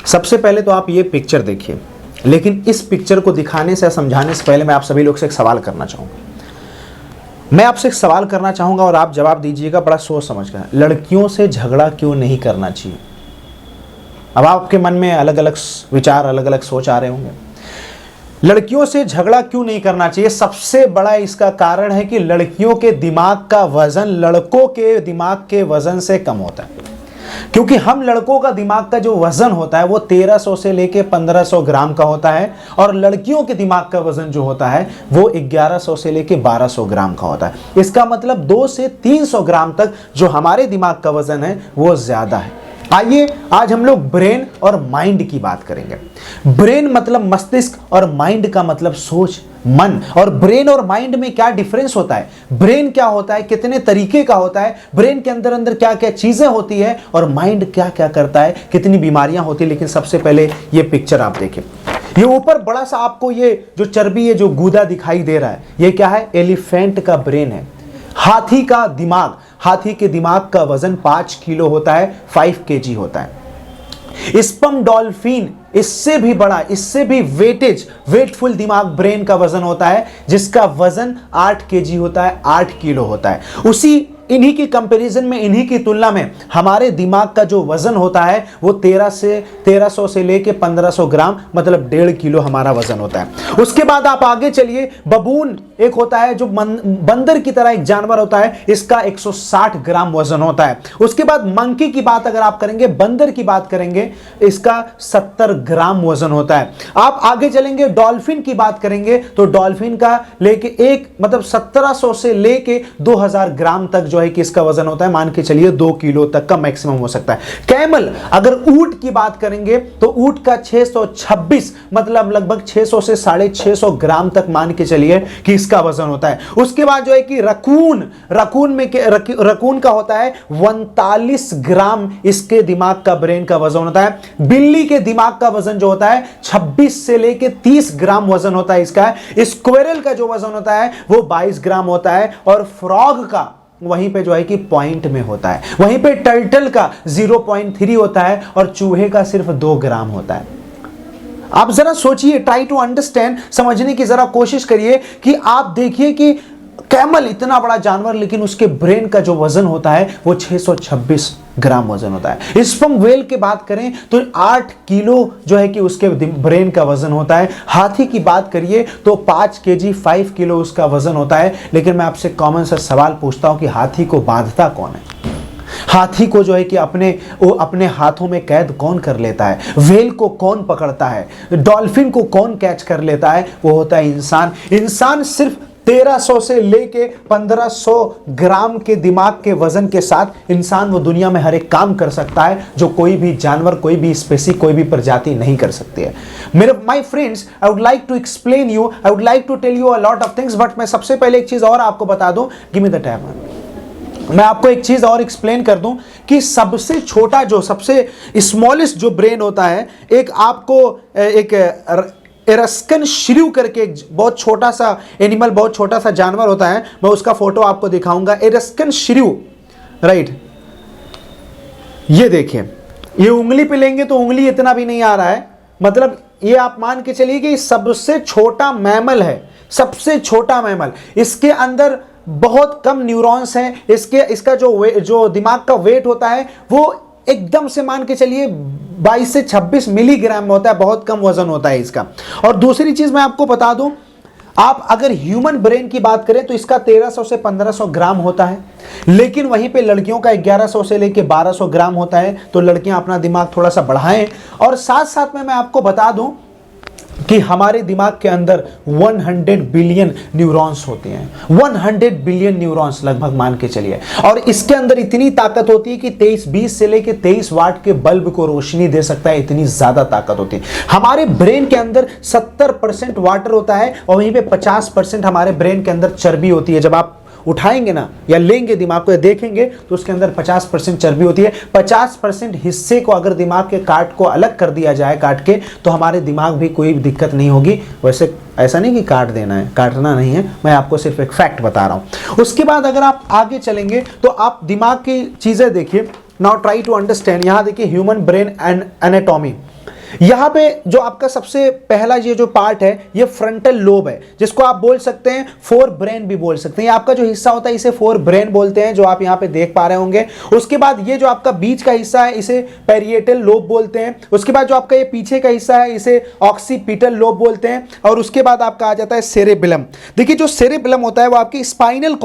सबसे पहले तो आप ये पिक्चर देखिए, लेकिन इस पिक्चर को दिखाने से समझाने से पहले मैं आप सभी लोग से एक सवाल करना चाहूँगा। मैं आपसे एक सवाल करना चाहूँगा और आप जवाब दीजिएगा बड़ा सोच समझ कर। लड़कियों से झगड़ा क्यों नहीं करना चाहिए? अब आपके मन में अलग अलग विचार, अलग अलग सोच आ रहे होंगे। लड़कियों से झगड़ा क्यों नहीं करना चाहिए? सबसे बड़ा इसका कारण है कि लड़कियों के दिमाग का वजन लड़कों के दिमाग के वजन से कम होता है। क्योंकि हम लड़कों का दिमाग का जो वजन होता है वो 1300 से लेके 1500 ग्राम का होता है, और लड़कियों के दिमाग का वजन जो होता है वो 1100 से लेके 1200 ग्राम का होता है। इसका मतलब 2 से 300 ग्राम तक जो हमारे दिमाग का वजन है वो ज्यादा है। आइए आज हम लोग ब्रेन और माइंड की बात करेंगे। ब्रेन मतलब मस्तिष्क और माइंड का मतलब सोच, मन। और ब्रेन और माइंड में क्या डिफरेंस होता है, ब्रेन क्या होता है, कितने तरीके का होता है, ब्रेन के अंदर अंदर क्या क्या चीजें होती है, और माइंड क्या क्या करता है, कितनी बीमारियां होती है। लेकिन सबसे पहले ये पिक्चर आप देखें। ये ऊपर बड़ा सा आपको ये जो चर्बी है, जो गूदा दिखाई दे रहा है, ये क्या है? एलिफेंट का ब्रेन है, हाथी का दिमाग। हाथी के दिमाग का वजन 5 किलो होता है, 5 केजी होता है। स्पर्म डॉल्फिन इससे भी बड़ा, इससे भी वेटफुल दिमाग, ब्रेन का वजन होता है, जिसका वजन 8 केजी होता है, 8 किलो होता है। इन्हीं की कंपैरिजन में, इन्हीं की तुलना में हमारे दिमाग का जो वजन होता है वो 1300 से लेके 1500 ग्राम, मतलब 1.5 किलो हमारा वजन होता है। उसके बाद आप आगे चलिए, बबून एक होता है जो बंदर की तरह एक जानवर होता है, इसका 160 ग्राम वजन होता है। उसके बाद मंकी की बात अगर आप करेंगे, बंदर की बात करेंगे, इसका 70 ग्राम वजन होता है। आप आगे चलेंगे, डॉल्फिन की बात करेंगे तो डॉल्फिन का लेके मतलब 1700 से लेके 2000 ग्राम तक जो है कि इसका वजन होता है। मान के चलिए 2 किलो तक का मैक्सिमम हो सकता है। कैमल, अगर ऊंट की बात करेंगे तो ऊंट का 626, मतलब लगभग 600 से 650 ग्राम तक मान के चलिए कि इसका वजन होता है। उसके बाद जो है कि रकून का होता है 39 ग्राम, इसके दिमाग का, ब्रेन का वजन होता है। बिल्ली के दिमाग का वजन जो होता है 26 से लेके 30 ग्राम वजन होता है इसका। स्क्वेरल का जो वजन होता है वो 22 ग्राम होता है, और फ्रॉग का वहीं पे जो है कि पॉइंट में होता है। वहीं पे टर्टल का 0.3 होता है, और चूहे का सिर्फ 2 ग्राम होता है। आप जरा सोचिए, ट्राई टू अंडरस्टैंड, समझने की जरा कोशिश करिए कि आप देखिए कि कैमल इतना बड़ा जानवर, लेकिन उसके ब्रेन का जो वजन होता है वो 626 ग्राम वजन होता है। स्पर्म व्हेल की बात करें तो 8 किलो जो है कि उसके ब्रेन का वजन होता है। हाथी की बात करिए तो 5 केजी, 5 किलो उसका वजन होता है। लेकिन मैं आपसे कॉमन सा सवाल पूछता हूं कि हाथी को बांधता कौन है? हाथी को जो है कि अपने हाथों में कैद कौन कर लेता है? व्हेल को कौन पकड़ता है? डॉल्फिन को कौन कैच कर लेता है? वो होता है इंसान। इंसान सिर्फ 1300 से लेके 1500 ग्राम के दिमाग के वजन के साथ इंसान वो दुनिया में हर एक काम कर सकता है जो कोई भी जानवर, कोई भी स्पेसी, कोई भी प्रजाति नहीं कर सकती है। My friends, I would like to explain you, I would like to tell you a lot of things, but मैं सबसे पहले एक चीज और आपको बता दूं। Give me the time. मैं आपको एक चीज और एक्सप्लेन कर दूं कि सबसे छोटा, जो सबसे स्मॉलेस्ट जो ब्रेन होता है, एक आपको एक एरस्कन श्रिव करके एक बहुत छोटा सा एनिमल, बहुत छोटा सा जानवर होता है, मैं उसका फोटो आपको दिखाऊंगा। एरस्कन श्रिव, राइट, ये देखिए, ये उंगली पे लेंगे तो उंगली इतना भी नहीं आ रहा है, मतलब ये आप मान के चलिए कि सबसे छोटा मैमल है, सबसे छोटा मैमल। इसके अंदर बहुत कम न्यूरॉन्स हैं। इसका जो दिमाग का वेट होता है वो एकदम से मान के चलिए 22 से 26 मिलीग्राम होता है, बहुत कम वजन होता है इसका। और दूसरी चीज मैं आपको बता दूं, आप अगर ह्यूमन ब्रेन की बात करें तो इसका 1300 से 1500 ग्राम होता है, लेकिन वहीं पे लड़कियों का 1100 से लेके 1200 ग्राम होता है। तो लड़कियां अपना दिमाग थोड़ा सा बढ़ाएं। और साथ साथ में मैं आपको बता दूं कि हमारे दिमाग के अंदर 100 बिलियन न्यूरॉन्स होते हैं, 100 बिलियन न्यूरॉन्स लगभग मान के चलिए। और इसके अंदर इतनी ताकत होती है कि 20 से लेके 23 वाट के बल्ब को रोशनी दे सकता है, इतनी ज्यादा ताकत होती है। हमारे ब्रेन के अंदर 70% वाटर होता है, और वहीं पे 50% हमारे ब्रेन के अंदर चर्बी होती है। जब आप उठाएंगे ना या लेंगे दिमाग को या देखेंगे तो उसके अंदर 50% चर्बी होती है। 50% हिस्से को अगर दिमाग के काट को अलग कर दिया जाए, काट के, तो हमारे दिमाग भी कोई दिक्कत नहीं होगी। वैसे ऐसा नहीं कि काट देना है, काटना नहीं है, मैं आपको सिर्फ एक फैक्ट बता रहा हूं। उसके बाद अगर आप आगे चलेंगे तो आप दिमाग की चीजें देखिए। Now try to understand. यहां देखिए ह्यूमन ब्रेन एंड एनाटॉमी। यहां पे जो आपका सबसे पहला ये जो पार्ट है ये फ्रंटल लोब है, जिसको आप बोल सकते हैं फोर ब्रेन भी बोल सकते हैं। आपका जो हिस्सा होता है इसे फोर ब्रेन बोलते हैं, जो आप यहां पे देख पा रहे होंगे। उसके बाद ये जो आपका बीच का हिस्सा है इसे पैरिएटल लोब बोलते हैं। उसके बाद जो आपका ये पीछे का हिस्सा है इसे ऑक्सीपिटल लोब बोलते हैं। और उसके बाद आपका आ जाता है सेरेबेलम। देखिए जो सेरेबेलम होता है वो आपकी स्पाइनल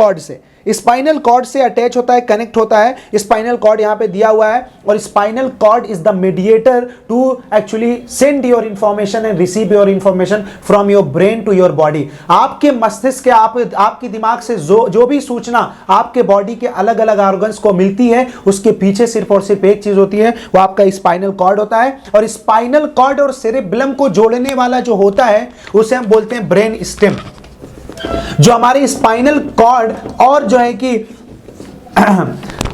कॉर्ड से अटैच होता है, कनेक्ट होता है। स्पाइनल कॉर्ड यहां पे दिया हुआ है और spinal cord is the mediator to actually send your information and receive your information from your brain to your body. आपके मस्तिष्क के आपके दिमाग से जो भी सूचना आपके बॉडी के अलग अलग ऑर्गन्स को मिलती है, उसके पीछे सिर्फ और सिर्फ एक चीज होती है, वो आपका स्पाइनल कॉर्ड होता है। और स्पाइनल कॉर्ड और सेरेबेलम को जोड़ने वाला जो होता है उसे हम बोलते हैं ब्रेन स्टेम। जो हमारे स्पाइनल कॉर्ड और जो है कि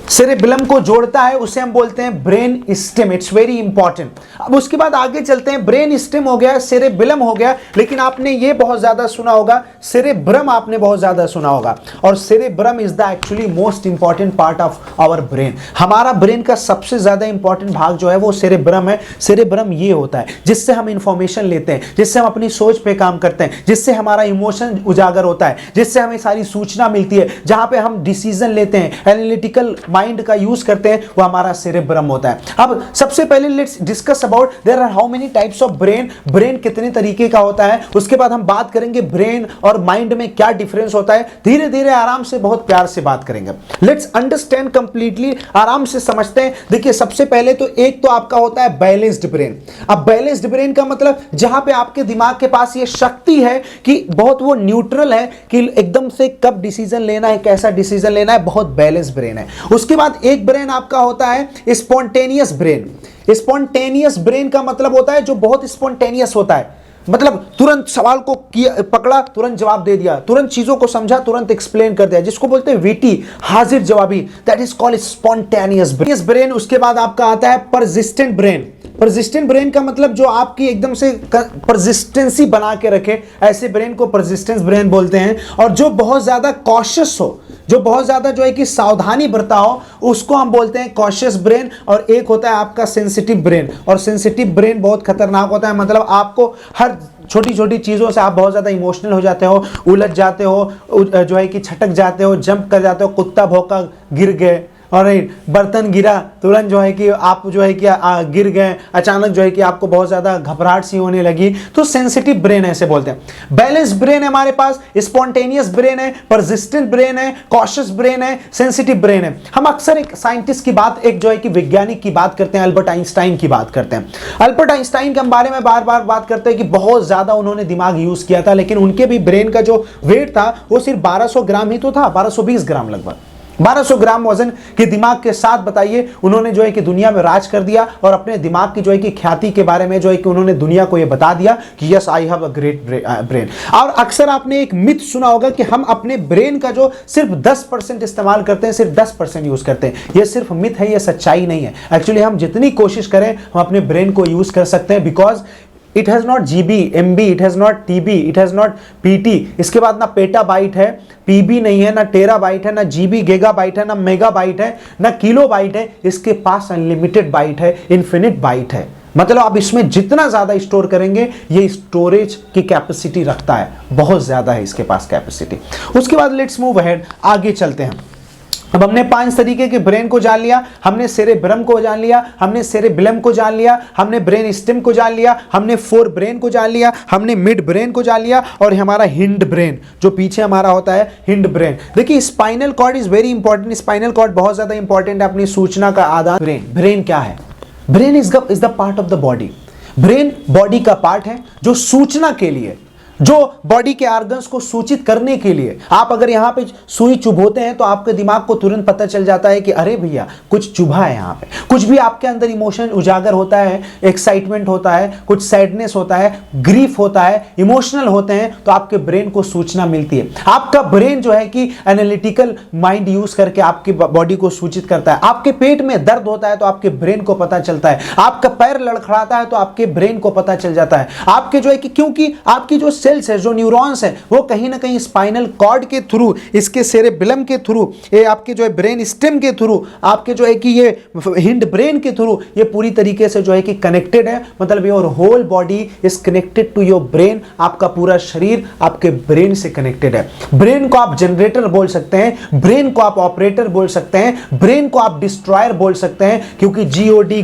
सेरेबेलम को जोड़ता है उसे हम बोलते हैं brain stem. It's very important. अब उसके बाद आगे चलते हैं। ब्रेन स्टेम हो गया, सेरेबेलम हो गया, लेकिन आपने ये बहुत ज्यादा सुना होगा सेरेब्रम, आपने बहुत ज्यादा सुना होगा। और cerebrum is the actually most important part of our brain. हमारा ब्रेन का सबसे ज्यादा इंपॉर्टेंट भाग जो है वो सेरेब्रम है। सेरेब्रम ये होता है जिससे हम इंफॉर्मेशन लेते हैं, जिससे हम अपनी सोच पे काम करते हैं, जिससे हमारा इमोशन उजागर होता है, जिससे हमें सारी सूचना मिलती है, जहां पे हम डिसीजन लेते हैं, एनालिटिकल माइंड का यूज करते हैं, वो हमारा सेरेब्रम होता है। अब सबसे पहले let's discuss about there are how many types of brain. Brain कितने तरीके का होता है, उसके बाद हम बात करेंगे ब्रेन और माइंड में क्या डिफरेंस होता है। धीरे धीरे आराम से बहुत प्यार से बात करेंगे। लेट्स अंडरस्टैंड कंप्लीटली, आराम से समझते हैं। देखिए सबसे पहले तो एक तो आपका होता है बैलेंस्ड ब्रेन। अब बैलेंस्ड ब्रेन का मतलब जहां पे आपके दिमाग के पास ये शक्ति है कि बहुत वो न्यूट्रल है कि एकदम से कब डिसीजन लेना है, कैसा डिसीजन लेना है, बहुत बैलेंस ब्रेन है। उसके बाद एक ब्रेन आपका होता है स्पॉन्टेनियस ब्रेन। स्पॉन्टेनियस ब्रेन का मतलब होता है जो बहुत स्पॉन्टेनियस होता है, मतलब तुरंत सवाल को पकड़ा, तुरंत जवाब दे दिया, तुरंत चीजों को समझा, तुरंत एक्सप्लेन कर दिया, जिसको बोलते हैं विटी, हाजिर जवाबी। That is called spontaneous brain. उसके बाद आपका आता है परसिस्टेंट ब्रेन। परसिस्टेंट ब्रेन का मतलब जो आपकी एकदम से परसिस्टेंसी बना के रखे, ऐसे ब्रेन को परसिस्टेंस ब्रेन बोलते हैं। और जो बहुत ज्यादा कॉशियस हो, जो बहुत ज्यादा जो है कि सावधानी बरताओ, उसको हम बोलते हैं कॉशियस ब्रेन। और एक होता है आपका सेंसिटिव ब्रेन। और सेंसिटिव ब्रेन बहुत खतरनाक होता है, मतलब आपको हर छोटी छोटी चीज़ों से आप बहुत ज़्यादा इमोशनल हो जाते हो, उलझ जाते हो, जो है कि छटक जाते हो, जंप कर जाते हो, कुत्ता भौंका गिर गए, और बर्तन गिरा तुरंत जो है कि आप जो है कि गिर गए, अचानक जो है कि आपको बहुत ज़्यादा घबराहट सी होने लगी, तो सेंसिटिव ब्रेन ऐसे बोलते हैं। बैलेंस ब्रेन है हमारे पास, स्पॉन्टेनियस ब्रेन है, परसिस्टेंट ब्रेन है, कॉशियस ब्रेन है, सेंसिटिव ब्रेन है। हम अक्सर एक साइंटिस्ट की बात, एक जो है कि वैज्ञानिक की बात करते हैं, अल्बर्ट आइंस्टाइन की बात करते हैं। अल्बर्ट आइंस्टाइन के बारे में बार बार बात करते हैं कि बहुत ज़्यादा उन्होंने दिमाग यूज़ किया था, लेकिन उनके भी ब्रेन का जो वेट था वो सिर्फ 1200 ग्राम ही तो था, 1220 ग्राम लगभग। 1200 ग्राम वजन के दिमाग के साथ बताइए उन्होंने जो है कि दुनिया में राज कर दिया, और अपने दिमाग की जो है कि ख्याति के बारे में जो है कि उन्होंने दुनिया को यह बता दिया कि yes I have a great brain. और अक्सर आपने एक मिथ सुना होगा कि हम अपने ब्रेन का जो सिर्फ 10% इस्तेमाल करते हैं, सिर्फ 10% यूज करते हैं। यह सिर्फ मिथ है, यह सच्चाई नहीं है। एक्चुअली हम जितनी कोशिश करें हम अपने ब्रेन को यूज कर सकते हैं, because it has not GB, MB, it has not TB, it has not PT. इसके बाद ना पेटाबाइट है, पीबी नहीं है, ना टेराबाइट है, ना जीबी गीगाबाइट है, ना मेगाबाइट है, ना किलोबाइट है। इसके पास अनलिमिटेड बाइट है, इन्फिनिट बाइट है। मतलब आप इसमें जितना ज्यादा स्टोर करेंगे, ये स्टोरेज की कैपेसिटी रखता है, बहुत ज्यादा है इसके पास कैपेसिटी। उसके बाद लेट्स मूव अहेड, आगे चलते हैं। अब हमने 5 तरीके के ब्रेन को जान लिया, हमने सेरेब्रम को जान लिया, हमने सेरेबेलम को जान लिया, हमने ब्रेन स्टेम को जान लिया, हमने फोर ब्रेन को जान लिया, हमने मिड ब्रेन को जान लिया, और हमारा हिंड ब्रेन जो पीछे हमारा होता है, हिंड ब्रेन। देखिए spinal cord is very important. Spinal cord बहुत ज्यादा इंपॉर्टेंट है अपनी सूचना का आदान। ब्रेन क्या है? Brain is the part of the body. Brain body का पार्ट है जो सूचना के लिए, जो बॉडी के ऑर्गन्स को सूचित करने के लिए, आप अगर यहां पे सुई चुभोते हैं तो आपके दिमाग को तुरंत पता चल जाता है कि अरे भैया कुछ चुभा है यहां पे। कुछ भी आपके अंदर इमोशन उजागर होता है, एक्साइटमेंट होता है, कुछ सैडनेस होता है, ग्रीफ होता है, इमोशनल होते हैं, तो आपके ब्रेन को सूचना मिलती है। आपका ब्रेन जो है कि एनालिटिकल माइंड यूज करके आपकी बॉडी को सूचित करता है। आपके पेट में दर्द होता है तो आपके ब्रेन को पता चलता है। आपका पैर लड़खड़ाता है तो आपके ब्रेन को पता चल जाता है। आपके जो है कि क्योंकि आपकी जो सेल्स है, जो न्यूरॉन्स है, वो कहीं ना कहीं स्पाइनल कॉर्ड के थ्रू, इसके सेरेबेलम के थ्रू, ये आपके जो है ब्रेन स्टेम के थ्रू, आपके जो है कि ये हिंड ब्रेन के थ्रू, ये पूरी तरीके से जो है कि कनेक्टेड है। मतलब your whole body is connected to your brain, आपका पूरा शरीर आपके ब्रेन से कनेक्टेड है। ब्रेन को आप जनरेटर बोल सकते हैं, ब्रेन को आप ऑपरेटर बोल सकते हैं, ब्रेन को आप डिस्ट्रॉयर बोल सकते हैं, क्योंकि जीओडी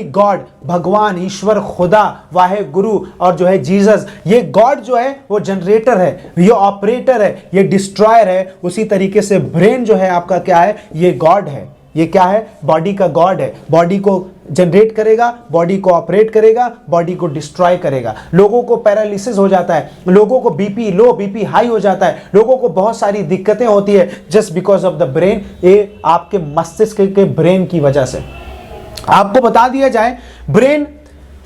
गॉड, भगवान, ईश्वर, खुदा, वाहे गुरु और जो है जीसस, ये गॉड जो है वो जनरेटर है, ये ऑपरेटर है, ये डिस्ट्रॉयर है। उसी तरीके से ब्रेन जो है आपका क्या है, ये गॉड है। ये क्या है, बॉडी का गॉड है। बॉडी को जनरेट करेगा, बॉडी को ऑपरेट करेगा, बॉडी को डिस्ट्रॉय करेगा। लोगों को पैरालिसिस हो जाता है, लोगों को बीपी लो, बीपी हाई हो जाता है, लोगों को बहुत सारी दिक्कतें होती है just because of the brain. ये आपके मस्तिष्क के ब्रेन की वजह से। आपको बता दिया जाए, ब्रेन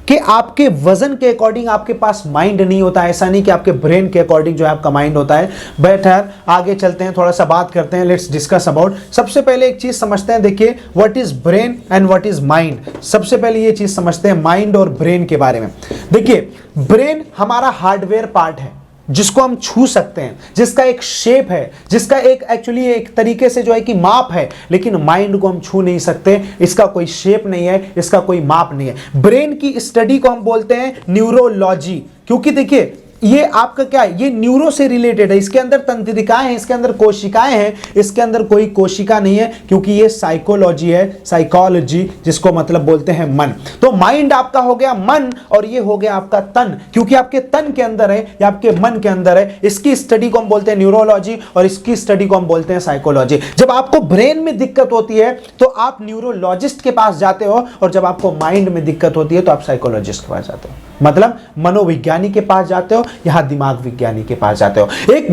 कि आपके वजन के अकॉर्डिंग आपके पास माइंड नहीं होता है। ऐसा नहीं कि आपके ब्रेन के अकॉर्डिंग जो है आपका माइंड होता है। बेटर आगे चलते हैं, थोड़ा सा बात करते हैं, लेट्स डिस्कस अबाउट। सबसे पहले एक चीज समझते हैं, देखिए what is brain and what is mind. सबसे पहले ये चीज समझते हैं माइंड और ब्रेन के बारे में। देखिए, ब्रेन हमारा हार्डवेयर पार्ट है जिसको हम छू सकते हैं, जिसका एक शेप है, जिसका एक एक्चुअली एक तरीके से जो है कि माप है, लेकिन माइंड को हम छू नहीं सकते। इसका कोई शेप नहीं है, इसका कोई माप नहीं है। ब्रेन की स्टडी को हम बोलते हैं न्यूरोलॉजी, क्योंकि देखिए ये आपका क्या है, ये न्यूरो से रिलेटेड है। इसके अंदर तंत्रिकाएं हैं, इसके अंदर कोशिकाएं हैं, इसके अंदर कोई कोशिका नहीं है, क्योंकि ये साइकोलॉजी है, साइकोलॉजी, जिसको मतलब बोलते हैं मन। तो माइंड आपका हो गया मन और ये हो गया आपका तन, क्योंकि आपके तन के अंदर है या आपके मन के अंदर है। इसकी स्टडी को हम बोलते हैं न्यूरोलॉजी और इसकी स्टडी को हम बोलते हैं साइकोलॉजी। जब आपको ब्रेन में दिक्कत होती है तो आप न्यूरोलॉजिस्ट के पास जाते हो, और जब आपको माइंड में दिक्कत होती है तो आप साइकोलॉजिस्ट के पास जाते हो, मतलब मनोविज्ञानी के पास जाते हो, यहां दिमाग विज्ञानी के पास जाते हो। एक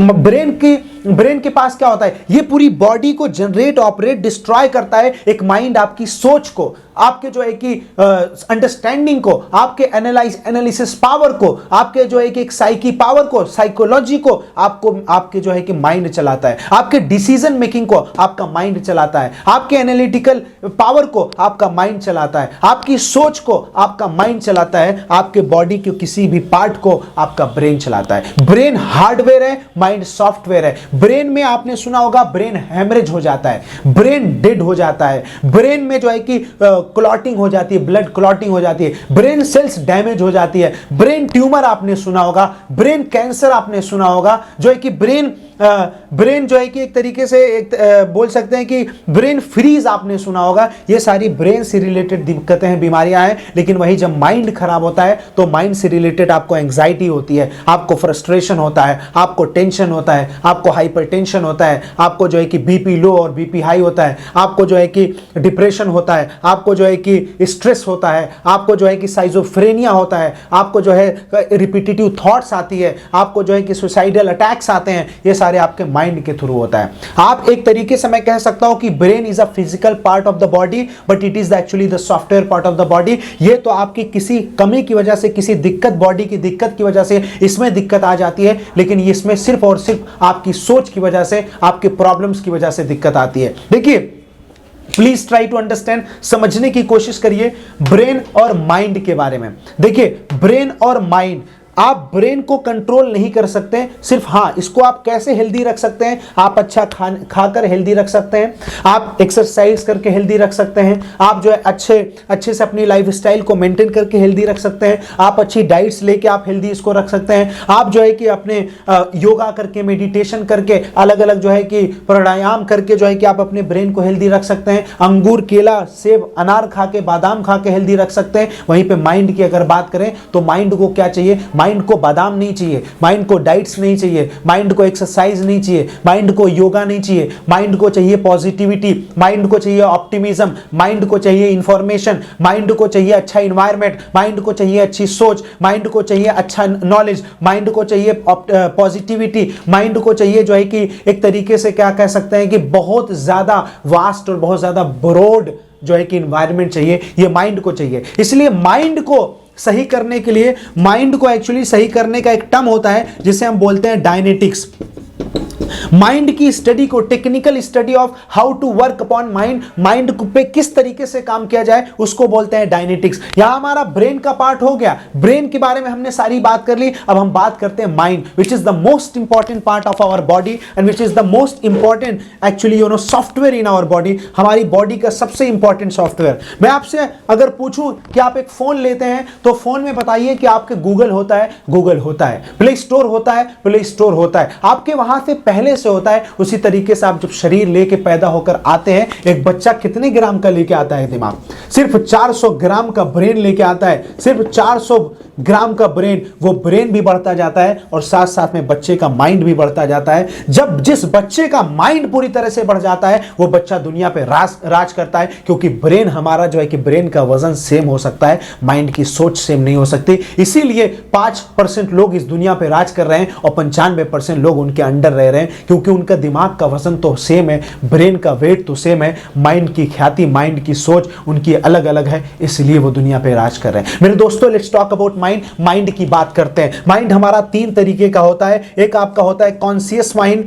ब्रेन के पास क्या होता है, ये पूरी बॉडी को जनरेट, ऑपरेट, डिस्ट्रॉय करता है। एक माइंड आपकी सोच को, आपके जो है कि अंडरस्टैंडिंग को, आपके एनालिसिस पावर को, आपके जो है कि एक साइकी पावर को, साइकोलॉजी को आपको, आपके जो है कि माइंड चलाता है। आपके डिसीजन मेकिंग को आपका माइंड चलाता है, आपके एनालिटिकल पावर को आपका माइंड चलाता है, आपकी सोच को आपका माइंड चलाता है, आपके बॉडी के किसी भी पार्ट को आपका ब्रेन चलाता है। ब्रेन हार्डवेयर है, माइंड सॉफ्टवेयर है। ब्रेन में आपने सुना होगा ब्रेन हैमरेज हो जाता है, ब्रेन डेड हो जाता है, ब्रेन में जो है कि क्लॉटिंग हो जाती है, ब्लड क्लॉटिंग हो जाती है, ब्रेन सेल्स डैमेज हो जाती है, ब्रेन ट्यूमर आपने सुना होगा, ब्रेन कैंसर आपने सुना होगा, जो है कि ब्रेन जो है कि एक तरीके से बोल सकते हैं कि ब्रेन फ्रीज आपने सुना होगा। ये सारी ब्रेन से रिलेटेड दिक्कतें हैं, बीमारियां हैं। लेकिन वही जब माइंड खराब होता है तो माइंड से रिलेटेड आपको एंग्जाइटी होती है, आपको फ्रस्ट्रेशन होता है, आपको टेंशन होता है, आपको हाइपरटेंशन होता है, आपको जो है कि बीपी लो और बीपी हाई होता है, आपको जो है कि डिप्रेशन होता है, आपको जो है कि स्ट्रेस होता है, आपको जो है कि साइजोफ्रेनिया होता है, आपको जो है रिपीटेटिव थॉट्स आती है, आपको जो है कि सुसाइडल अटैक्स आते हैं। ये सारे आपके माइंड के थ्रू होता है। आप एक तरीके से मैं कह सकता हूं कि brain is a physical part of the body, but it is actually the software part of the body. ये तो आपकी किसी कमी की वजह से, किसी दिक्कत, बॉडी की दिक्कत की वजह से इसमें दिक्कत आ जाती है, लेकिन इसमें सिर्फ और सिर्फ आपकी सोच की वजह से, आपके प्रॉब्लम्स की वजह से दिक्कत आती है। देखिए, प्लीज ट्राई टू अंडरस्टैंड, समझने की कोशिश करिए ब्रेन और माइंड के बारे में। देखिए, ब्रेन और माइंड, आप ब्रेन को कंट्रोल नहीं कर सकते, सिर्फ हाँ, इसको आप कैसे हेल्दी रख सकते हैं, आप अच्छा खाकर हेल्दी रख सकते हैं, आप एक्सरसाइज करके हेल्दी रख सकते हैं, आप जो है अच्छे से अपनी लाइफस्टाइल को मेंटेन करके हेल्दी रख सकते हैं, आप अच्छी डाइट्स लेके आप हेल्दी इसको रख सकते हैं, आप जो है कि अपने योगा करके, मेडिटेशन करके, अलग अलग जो है कि प्राणायाम करके जो है कि आप अपने ब्रेन को हेल्दी रख सकते हैं, अंगूर, केला, सेब, अनार खा के, बादाम खा के हेल्दी रख सकते हैं। वहीं पे माइंड की अगर बात करें तो माइंड को क्या चाहिए, माइंड को बादाम नहीं चाहिए, माइंड को डाइट्स नहीं चाहिए, माइंड को एक्सरसाइज नहीं चाहिए, माइंड को योगा नहीं चाहिए, माइंड को चाहिए पॉजिटिविटी, माइंड को चाहिए ऑप्टिमिज्म, माइंड को चाहिए इंफॉर्मेशन, माइंड को चाहिए अच्छा इन्वायरमेंट, माइंड को चाहिए अच्छी सोच, माइंड को चाहिए अच्छा नॉलेज, माइंड को चाहिए पॉजिटिविटी, माइंड को चाहिए जो है कि एक तरीके से क्या कह सकते हैं कि बहुत ज्यादा वास्ट और बहुत ज्यादा ब्रॉड जो है कि इन्वायरमेंट चाहिए, ये माइंड को चाहिए। इसलिए माइंड को सही करने के लिए, माइंड को एक्चुअली सही करने का एक टर्म होता है जिसे हम बोलते हैं डायनेटिक्स। माइंड की स्टडी को, technical study of how to work upon mind, mind पे किस तरीके से काम किया जाए उसको बोलते हैं डायनेटिक्स। यहां हमारा ब्रेन का पार्ट हो गया, ब्रेन के बारे में हमने सारी बात कर ली। अब हम बात करते हैं mind, which is the most important part of our body and which is the most important actually software in our body, हमारी बॉडी का सबसे इंपॉर्टेंट सॉफ्टवेयर। मैं आपसे अगर पूछूं कि आप एक फोन लेते हैं तो फोन में बताइए कि आपके गूगल होता है, गूगल होता है, प्ले स्टोर होता है, प्ले स्टोर होता है, आपके वहां से पहले से होता है। उसी तरीके से आप जब शरीर लेके पैदा होकर आते हैं, एक बच्चा कितने ग्राम का लेके आता है दिमाग? सिर्फ 400 ग्राम का ब्रेन लेके आता है, सिर्फ 400 ग्राम का ब्रेन। वो ब्रेन भी बढ़ता जाता है और साथ साथ में बच्चे का माइंड भी बढ़ता जाता है। जब जिस बच्चे का माइंड पूरी तरह से बढ़ जाता है वो बच्चा दुनिया पे राज करता है, क्योंकि ब्रेन हमारा जो है कि ब्रेन का वजन सेम हो सकता है, माइंड की सोच सेम नहीं हो सकती। इसीलिए 5% लोग इस दुनिया पे राज कर रहे हैं और 95% लोग उनके अंडर रह रहे हैं, क्योंकि उनका दिमाग का वजन तो सेम है, ब्रेन का वेट तो सेम है, माइंड की ख्याति, माइंड की सोच उनकी अलग अलग है, इसलिए वो दुनिया पे राज कर रहे हैं। मेरे दोस्तों, let's talk about mind. Mind की बात करते हैं। माइंड हमारा 3 तरीके का होता है। एक आपका होता है कॉन्शियस माइंड,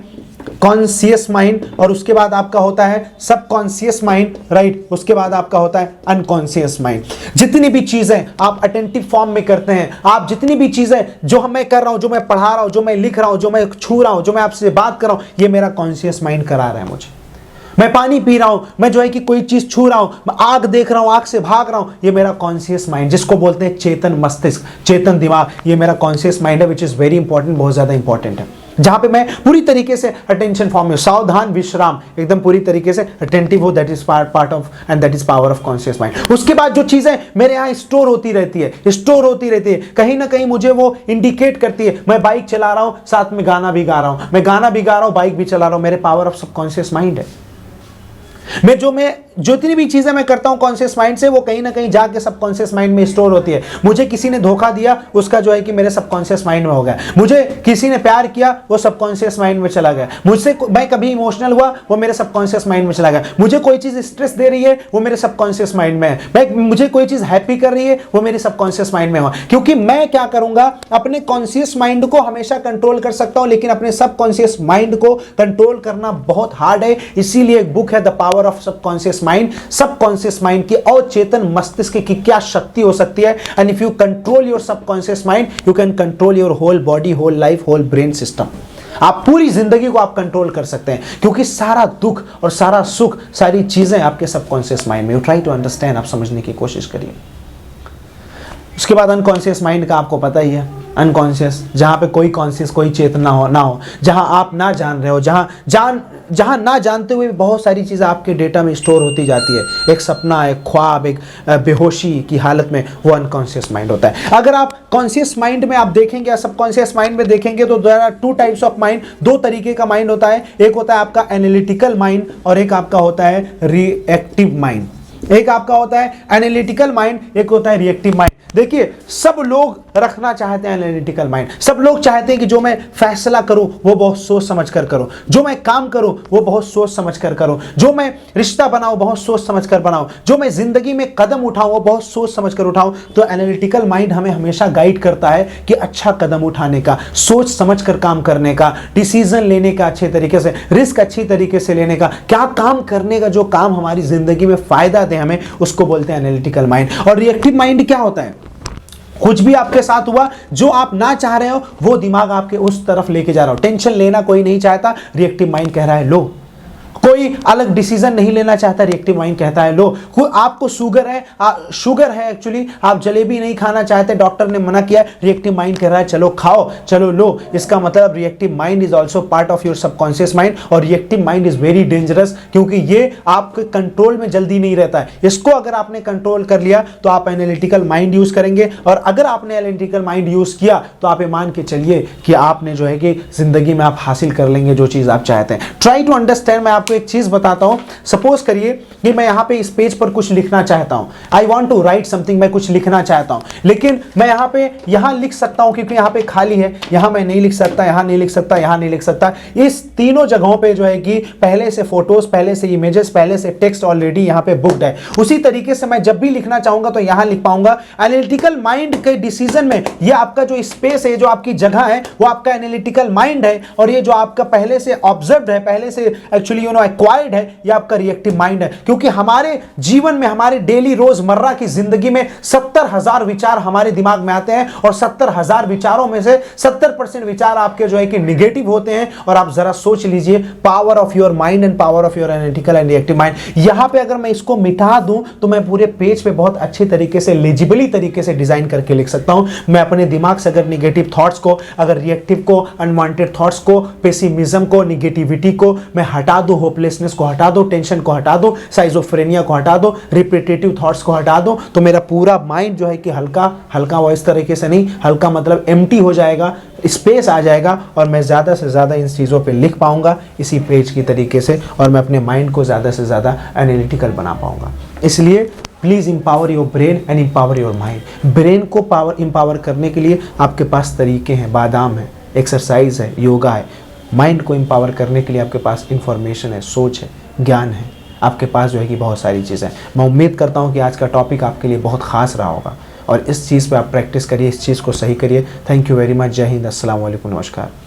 कॉन्शियस माइंड, और उसके बाद आपका होता है सबकॉन्शियस माइंड, राइट। उसके बाद आपका होता है अनकॉन्शियस माइंड। जितनी भी चीजें आप अटेंटिव फॉर्म में करते हैं, आप जितनी भी चीजें जो मैं कर रहा हूं, जो मैं पढ़ा रहा हूं, जो मैं लिख रहा हूं, जो मैं छू रहा हूं, जो मैं आपसे बात कर रहा हूं, ये मेरा कॉन्शियस माइंड करा रहा है मुझे। मैं पानी पी रहा हूं, मैं जो है कि कोई चीज छू रहा हूं, मैं आग देख रहा हूं, आग से भाग रहा हूं, ये मेरा कॉन्शियस माइंड, जिसको बोलते हैं चेतन मस्तिष्क, चेतन दिमाग, ये मेरा कॉन्शियस माइंड है, विच इज वेरी इंपॉर्टेंट, बहुत ज्यादा इंपॉर्टेंट है, जहां पे मैं पूरी तरीके से अटेंशन फॉर्म में, सावधान विश्राम, एकदम पूरी तरीके से अटेंटिव हो। That is part of and that is power of conscious mind. उसके बाद जो चीजें मेरे यहाँ स्टोर होती रहती है, स्टोर होती रहती है, कहीं ना कहीं मुझे वो इंडिकेट करती है। मैं बाइक चला रहा हूं, साथ में गाना भी गा रहा हूं, मैं गाना भी गा रहा हूं, बाइक भी चला रहा हूं, मेरे पावर ऑफ सबकॉन्शियस माइंड है। मैं जितनी भी चीजें मैं करता हूं कॉन्शियस माइंड से, वो कहीं ना कहीं जाके सबकॉन्शियस माइंड में स्टोर होती है। मुझे किसी ने धोखा दिया, उसका जो है कि मेरे सबकॉन्शियस माइंड में हो गया। मुझे किसी ने प्यार किया, वो सबकॉन्शियस माइंड में चला गया। मैं कभी इमोशनल हुआ, वो मेरे सबकॉन्शियस माइंड में चला गया। मुझे कोई चीज स्ट्रेस दे रही है, वो मेरे सबकॉन्शियस माइंड में है। मुझे कोई चीज हैप्पी कर रही है, वो मेरे सबकॉन्शियस माइंड में हो। क्योंकि मैं क्या करूंगा, अपने कॉन्शियस माइंड को हमेशा कंट्रोल कर सकता हूं, लेकिन अपने सबकॉन्शियस माइंड को कंट्रोल करना बहुत हार्ड है। इसीलिए एक बुक है the power of subconscious mind, subconscious mind की अचेतन मस्तिष्क की क्या शक्ति हो सकती है। And if you control your subconscious mind, you can control your whole body, whole life, whole brain system. आप पूरी जिंदगी को आप कंट्रोल कर सकते हैं, क्योंकि सारा दुख और सारा सुख, सारी चीजें आपके सबकॉन्शियस माइंड में। यू ट्राई टू अंडरस्टैंड, आप समझने की कोशिश करिए। उसके बाद अनकॉन्शियस माइंड का आपको पता ही है, अनकॉन्शियस, जहां पे कोई कॉन्शियस, कोई चेतना ना हो, जहां आप ना जान रहे हो, जहां ना जानते हुए बहुत सारी चीजें आपके डेटा में स्टोर होती जाती है। एक सपना, एक ख्वाब, एक बेहोशी की हालत में, वो अनकॉन्शियस माइंड होता है। अगर आप कॉन्शियस माइंड में आप देखेंगे या सबकॉन्शियस माइंड में देखेंगे तो there are 2 types of mind, 2 तरीके का माइंड होता है। एक होता है आपका एनालिटिकल माइंड और एक आपका होता है रिएक्टिव माइंड। एक आपका होता है एनालिटिकल माइंड, एक होता है रिएक्टिव माइंड। देखिए, सब लोग रखना चाहते हैं एनालिटिकल माइंड। सब लोग चाहते हैं कि जो मैं फैसला करूं वो बहुत सोच समझ कर करूं, जो मैं काम करूं वो बहुत सोच समझ कर करूं, जो मैं रिश्ता बनाऊं बहुत सोच समझ कर बनाऊं, जो मैं जिंदगी में कदम उठाऊं वो बहुत सोच समझ कर उठाऊं। तो एनालिटिकल माइंड हमें हमेशा गाइड करता है कि अच्छा कदम उठाने का, सोच समझ कर काम करने का, डिसीजन लेने का, अच्छे तरीके से रिस्क अच्छी तरीके से लेने का, क्या काम करने का, जो काम हमारी जिंदगी में फायदा दे हमें, उसको बोलते हैं एनालिटिकल माइंड। और रिएक्टिव माइंड क्या होता है? कुछ भी आपके साथ हुआ, जो आप ना चाह रहे हो वो दिमाग आपके उस तरफ लेके जा रहा हो। टेंशन लेना कोई नहीं चाहता, रिएक्टिव माइंड कह रहा है लो। कोई अलग डिसीजन नहीं लेना चाहता, रिएक्टिव माइंड कहता है लो। आपको शुगर है एक्चुअली, आप जलेबी नहीं खाना चाहते, डॉक्टर ने मना किया, रिएक्टिव माइंड कह रहा है चलो खाओ, चलो लो। इसका मतलब reactive mind is also part of your subconscious mind. और reactive mind is very dangerous, क्योंकि ये आपके कंट्रोल में जल्दी नहीं रहता है। इसको अगर आपने कंट्रोल कर लिया तो आप एनालिटिकल माइंड यूज करेंगे, और अगर आपने एनालिटिकल माइंड यूज किया तो आप ये मान के चलिए कि आपने जो है कि जिंदगी में आप हासिल कर लेंगे जो चीज आप चाहते हैं। Try to understand. मैं आपको एक चीज बताता हूं। सपोज करिए कि मैं यहां पे इस पेज पर कुछ लिखना चाहता हूं, I want to write something, मैं कुछ लिखना चाहता हूं, लेकिन मैं यहां पे लिख सकता हूं क्योंकि यहां पे खाली है, यहां मैं नहीं लिख सकता, यहां नहीं लिख सकता, यहां नहीं लिख सकता। इस तीनों जगहों पे जो है कि पहले से फोटोज, पहले से इमेजेस, पहले से टेक्स्ट ऑलरेडी यहां पे बुक्ड है। उसी तरीके से मैं जब भी लिखना चाहूंगा तो यहां लिख पाऊंगा। एनालिटिकल माइंड के डिसीजन में ये आपका जो स्पेस है, जो आपकी जगह है, वो आपका एनालिटिकल माइंड है, और ये जो आपका पहले से ऑब्जर्व्ड है, पहले से एक्चुअली एक्वायर्ड है, ये आपका रिएक्टिव माइंड है। क्योंकि हमारे जीवन में, हमारे डेली रोजमर्रा की जिंदगी में 70,000 विचार हमारे दिमाग में आते हैं, और 70,000 विचारों में से 70% विचार आपके जो है कि निगेटिव होते हैं। और आप जरा सोच लीजिए, power of your mind and power of your analytical and reactive mind. यहां पे अगर मैं इसको मिटा दूं तो मैं पूरे पेज पे बहुत अच्छे तरीके से, लेजिबली तरीके से डिजाइन करके लिख सकता हूं। मैं अपने दिमाग से अगर निगेटिव थॉट्स को, अगर रिएक्टिव को, अनवांटेड थॉट्स को, पेसिमिज्म को, निगेटिविटी को मैं हटा दूं, होपलेसनेस को हटा दो, टेंशन को हटा दो, साइजोफ्रेनिया को हटा दो, रिपीटेटिव थॉट्स को हटा दो, तो मेरा पूरा माइंड जो है कि हल्का हल्का, वो इस तरीके से नहीं, हल्का मतलब एम्प्टी हो जाएगा, स्पेस आ जाएगा, और मैं ज़्यादा से ज़्यादा इन चीज़ों पे लिख पाऊंगा इसी पेज की तरीके से, और मैं अपने माइंड को ज़्यादा से ज़्यादा एनालिटिकल बना पाऊंगा। इसलिए please empower your brain and empower your mind. Brain को इंपावर करने के लिए आपके पास तरीके हैं, बादाम है, एक्सरसाइज है, योगा है। माइंड को इंपावर करने के लिए आपके पास इंफॉर्मेशन है, सोच है, ज्ञान है, आपके पास जो है कि बहुत सारी चीज़ें हैं। मैं उम्मीद करता हूँ कि आज का टॉपिक आपके लिए बहुत ख़ास रहा होगा, और इस चीज़ पे आप प्रैक्टिस करिए, इस चीज़ को सही करिए। Thank you very much. जय हिंद, अस्सलाम वालेकुम, नमस्कार।